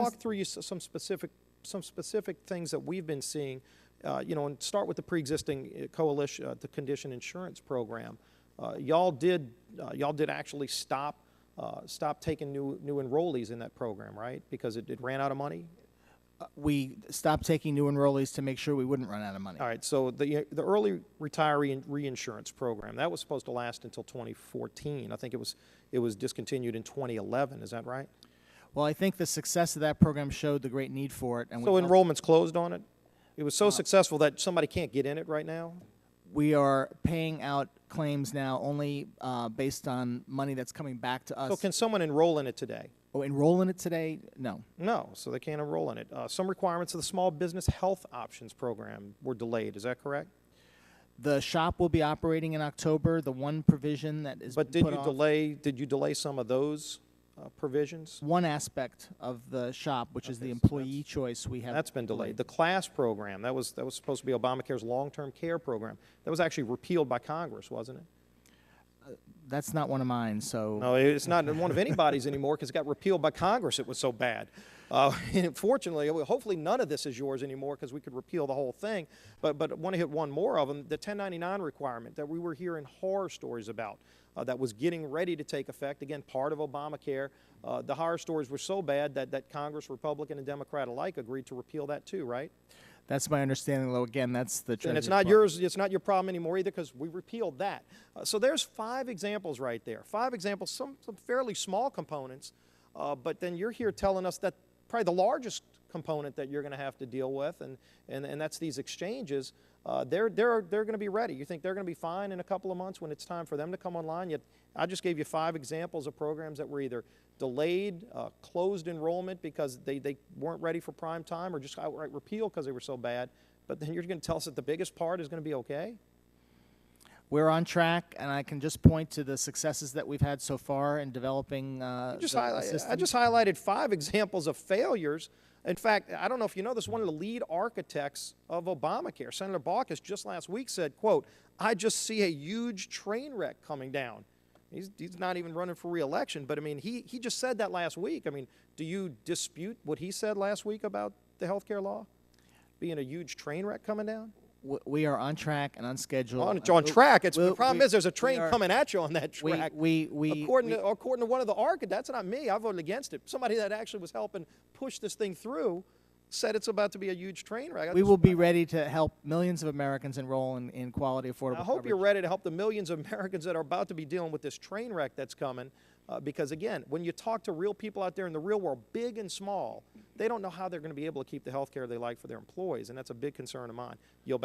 walk through some specific things that we've been seeing, and start with the pre-existing coalition, the condition insurance program. Y'all did actually stop taking new enrollees in that program, right? Because it ran out of money. We stopped taking new enrollees to make sure we wouldn't run out of money. All right, so the early retiree reinsurance program, that was supposed to last until 2014. I think it was discontinued in 2011. Is that right? Well, I think the success of that program showed the great need for it. And so enrollment's closed on it? It was so successful that somebody can't get in it right now? We are paying out claims now only based on money that's coming back to us. So can someone enroll in it today? Oh, enroll in it today? No. No, so they can't enroll in it. Some requirements of the Small Business Health Options Program were delayed. Is that correct? The shop will be operating in October. The one provision that is But did you delay some of those provisions? One aspect of the shop, which is the employee choice, we have. That's been delayed. The CLASS program, that was supposed to be Obamacare's long-term care program. That was actually repealed by Congress, wasn't it? That's not one of mine, so. No, it's not one of anybody's anymore because it got repealed by Congress. It was so bad. Fortunately, hopefully none of this is yours anymore because we could repeal the whole thing. But I want to hit one more of them, the 1099 requirement that we were hearing horror stories about that was getting ready to take effect. Again, part of Obamacare. The horror stories were so bad that Congress, Republican and Democrat alike, agreed to repeal that too, right? That's my understanding, though. Again, that's the Treasury And it's not yours. It's not your problem anymore either because we repealed that. So there's 5 examples right there. 5 examples, some fairly small components, but then you're here telling us that probably the largest component that you're going to have to deal with, and that's these exchanges. They're going to be ready. You think they're going to be fine in a couple of months when it's time for them to come online? Yet I just gave you 5 examples of programs that were either delayed, closed enrollment because they weren't ready for prime time, or just outright repealed because they were so bad. But then you're going to tell us that the biggest part is going to be okay? We're on track, and I can just point to the successes that we've had so far in developing I just highlighted 5 examples of failures. In fact, I don't know if you know this, one of the lead architects of Obamacare, Senator Baucus, just last week said, quote, "I just see a huge train wreck coming down." He's not even running for re-election, but I mean, he just said that last week. I mean, do you dispute what he said last week about the health care law being a huge train wreck coming down? We are on track and on schedule. On track. The problem is there's a train coming at you on that track. According to one of the architects, that's not me. I voted against it. Somebody that actually was helping push this thing through said it's about to be a huge train wreck. We will be ready to help millions of Americans enroll in quality, affordable I hope coverage. you're ready to help the millions of Americans that are about to be dealing with this train wreck that's coming. Because, again, when you talk to real people out there in the real world, big and small, they don't know how they're going to be able to keep the health care they like for their employees, and that's a big concern of mine. Yield back.